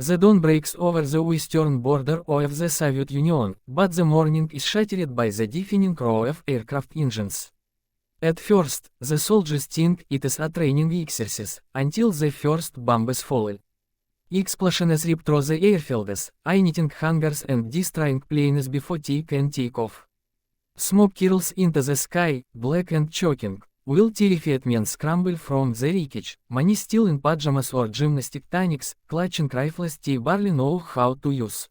The dawn breaks over the western border of the Soviet Union, but the morning is shattered by the deafening roar of aircraft engines. At first, the soldiers think it is a training exercise, until the first bombs fall. Explosions rip through the airfields, igniting hangars and destroying planes before they can take off. Smoke curls into the sky, black and choking, while terrified men scramble from the wreckage, many still in pajamas or gymnastic tunics, clutching rifles they barely know how to use.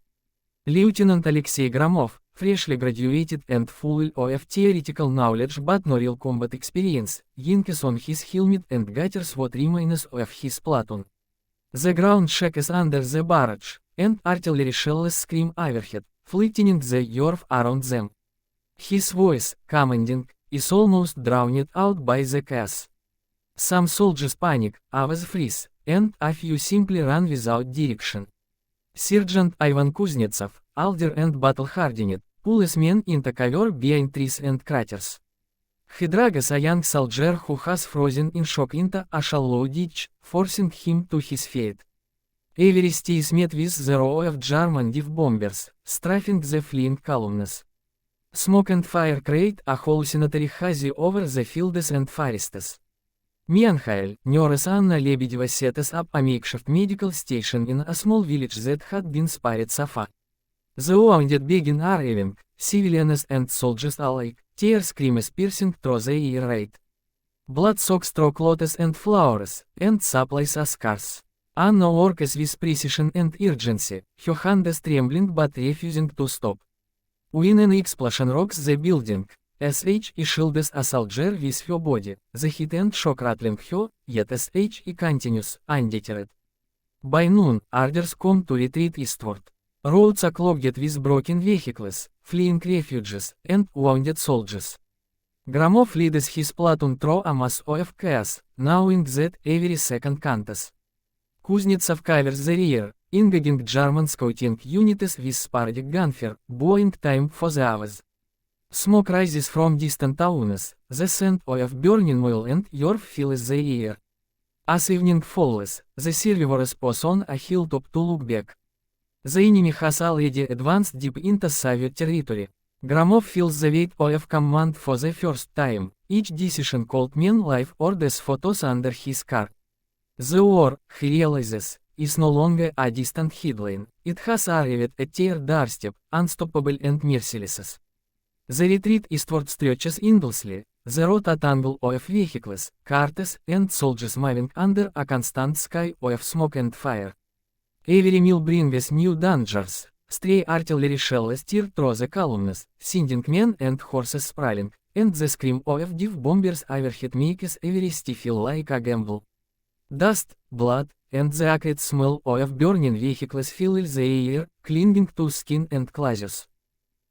Lieutenant Alexei Gromov, freshly graduated and full of theoretical knowledge but no real combat experience, yanks on his helmet and gathers what remains of his platoon. The ground shakes under the barrage, and artillery shells scream overhead, flattening the earth around them. His voice, commanding, is almost drowned out by the chaos. Some soldiers panic, others freeze, and a few simply run without direction. Sergeant Ivan Kuznetsov, older and battle-hardened, pulls men into cover behind trees and craters. He drags a young soldier who has frozen in shock into a shallow ditch, forcing him to his fate. Every step is met with the roar of German dive bombers, strafing the fleeing columns. Smoke and fire create a hallucinatory haze over the fields and forests. Meanwhile, nurse Anna Lebedeva sets up a makeshift medical station in a small village that had been spared so far. The wounded begin arriving, civilians and soldiers alike, tear screams piercing through the air raid. Blood soaks through clothes and flowers, and supplies are scarce. Anna works with precision and urgency, her hands trembling but refusing to stop. When an explosion rocks the building, SH shields a soldier with her body, the heat and shock rattling her, yet SH continues, undeterred. By noon, orders come to retreat eastward. Roads are clogged with broken vehicles, fleeing refugees, and wounded soldiers. Gromov leads his platoon through a mass of chaos, knowing that every second counts. Kuznetsov covers the rear, engaging German scouting units with sporadic gunfire, buying time for the others. Smoke rises from distant towns, the scent of burning oil and earth fills the air. As evening falls, the survivors pause on a hilltop to look back. The enemy has already advanced deep into Soviet territory. Gromov feels the weight of command for the first time, each decision called men life or death photos under his car. The war, he realizes, is no longer a distant headline, it has arrived at their doorstep, unstoppable and merciless. The retreat eastward stretches endlessly, the road a tangle of vehicles, carts, and soldiers moving under a constant sky of smoke and fire. Every meal brings new dangers, stray artillery shells tear through the columns, sending men and horses sprawling, and the scream of dive bombers overhead makes every step feel like a gamble. Dust, blood, and the acrid smell of burning vehicles fill the air, clinging to skin and clothes.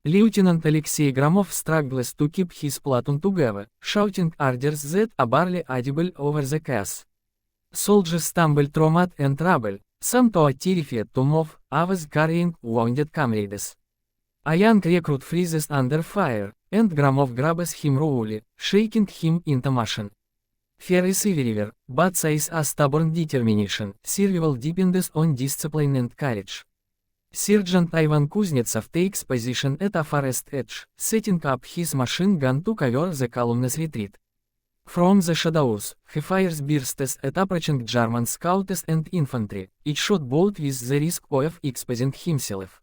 Lieutenant Alexei Gromov struggles to keep his platoon together, shouting orders that are barely audible over the chaos. Soldiers stumble through mud and rubble, some too terrified to move, others carrying wounded comrades. A young recruit freezes under fire, and Gromov grabs him roughly, shaking him into motion. Fear is everywhere, but so is a stubborn determination. Survival depends on discipline and courage. Sergeant Ivan Kuznetsov takes position at a forest edge, setting up his machine gun to cover the column's retreat. From the shadows, he fires bursts at approaching German scouts and infantry, each shot bold with the risk of exposing himself.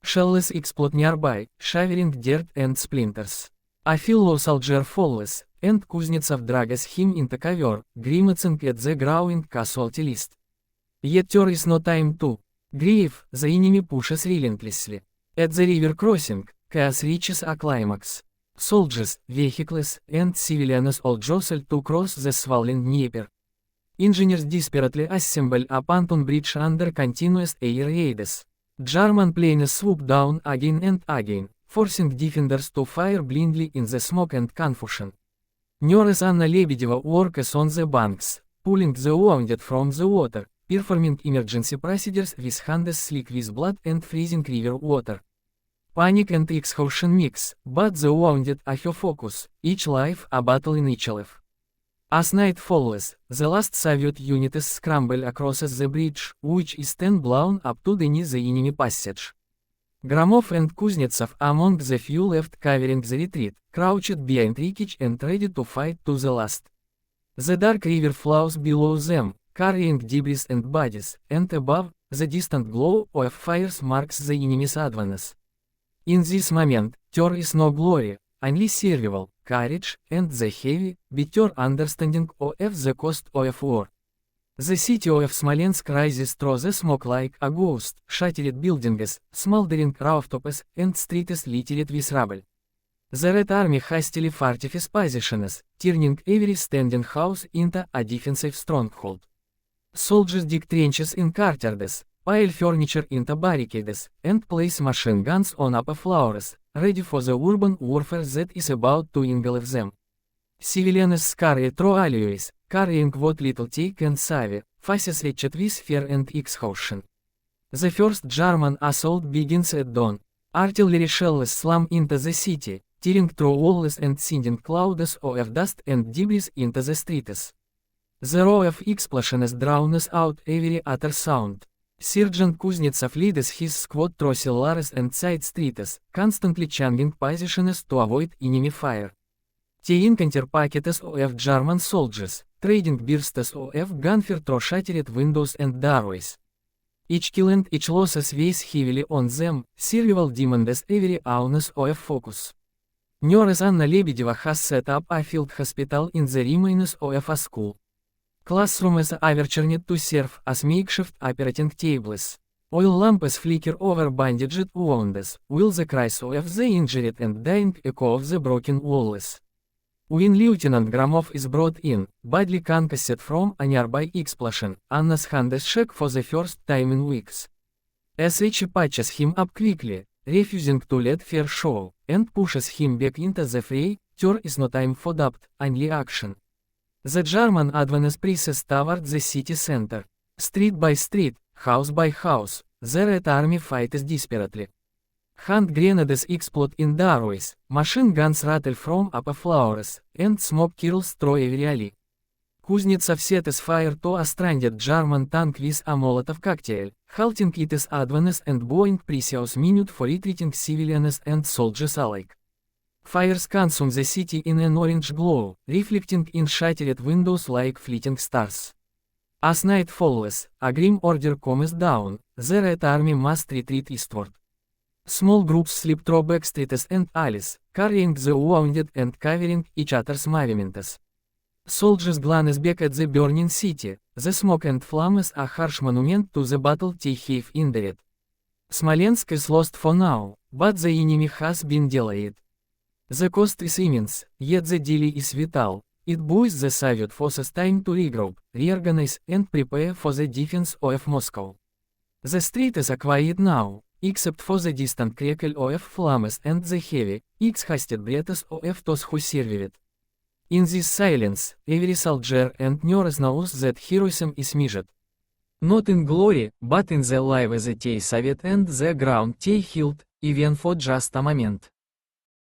Shells explode nearby, showering dirt and splinters. A fellow soldier falls, and Kuznetsov drags him into cover, grimacing at the growing casualty list. Yet there is no time to grieve, the enemy pushes relentlessly. At the river crossing, chaos reaches a climax. Soldiers, vehicles, and civilians all jostle to cross the swollen Dnieper. Engineers desperately assemble a pontoon bridge under continuous air raids. German planes swoop down again and again, forcing defenders to fire blindly in the smoke and confusion. Nurse Anna Lebedeva works on the banks, pulling the wounded from the water, performing emergency procedures with hands slick with blood and freezing river water. Panic and exhaustion mix, but the wounded are her focus, each life a battle in itself. As night falls, the last Soviet units scramble across the bridge, which is then blown up to the enemy passage. Gromov and Kuznetsov among the few left covering the retreat, crouched behind wreckage and ready to fight to the last. The dark river flows below them, carrying debris and bodies, and above, the distant glow of fires marks the enemy's advance. In this moment, there is no glory, only survival, courage, and the heavy, bitter understanding of the cost of war. The city of Smolensk rises through the smoke like a ghost, shattered buildings, smoldering rooftops, and streets littered with rubble. The Red Army hastily fortifies positions, turning every standing house into a defensive stronghold. Soldiers dig trenches in courtyards, pile furniture into barricades, and place machine guns on upper floors, ready for the urban warfare that is about to engulf them. Civilians scurry through alleyways, carrying what little they can save, faces wretched with fear and exhaustion. The first German assault begins at dawn. Artillery shells slam into the city, tearing through walls and sending clouds of dust and debris into the streets. The roar of explosions drowns out every other sound. Sergeant Kuznetsov leads his squad through cellars and side streets, constantly changing positions to avoid enemy fire. They encounter packets of German soldiers, trading bursts of gunfire through shattered windows and doorways. Each kill and each loss weighs heavily on them, survival demands every ounce of focus. Nurse Anna Lebedeva has set up a field hospital in the remains of a school. Classrooms are turned to serve as makeshift operating tables. Oil lamps flicker over bandaged wounds, while the cries of the injured and dying echo of the broken walls. When Lieutenant Gromov is brought in, badly concussed from a nearby explosion, Anna's hands shake for the first time in weeks. SH patches him up quickly, refusing to let fear show, and pushes him back into the fray. There is no time for doubt, only action. The German advance presses toward the city center. Street by street, house by house, the Red Army fights desperately. Hand grenades explode in doorways, machine guns rattle from upper floors, and smoke curls through every alley. Kuznetsov sets fire to a stranded German tank with a Molotov cocktail, halting its advance and blowing precious minutes for retreating civilians and soldiers alike. Fires consume the city in an orange glow, reflecting in shattered windows like fleeting stars. As night falls, a grim order comes down. The Red Army must retreat eastward. Small groups slip through back streets and alleys, carrying the wounded and covering each other's movements. Soldiers glance back at the burning city. The smoke and flames are a harsh monument to the battle they have endured. Smolensk is lost for now, but the enemy has been delayed. The cost is immense, yet the delay is vital. It buys the Soviet forces time to regroup, reorganize, and prepare for the defense of Moscow. The streets are quiet now, except for the distant crackle of flames and the heavy, exhausted breaths of those who survived. In this silence, every soldier and nurse knows that heroism is measured not in glory, but in the lives that they saved and the ground they held, even for just a moment.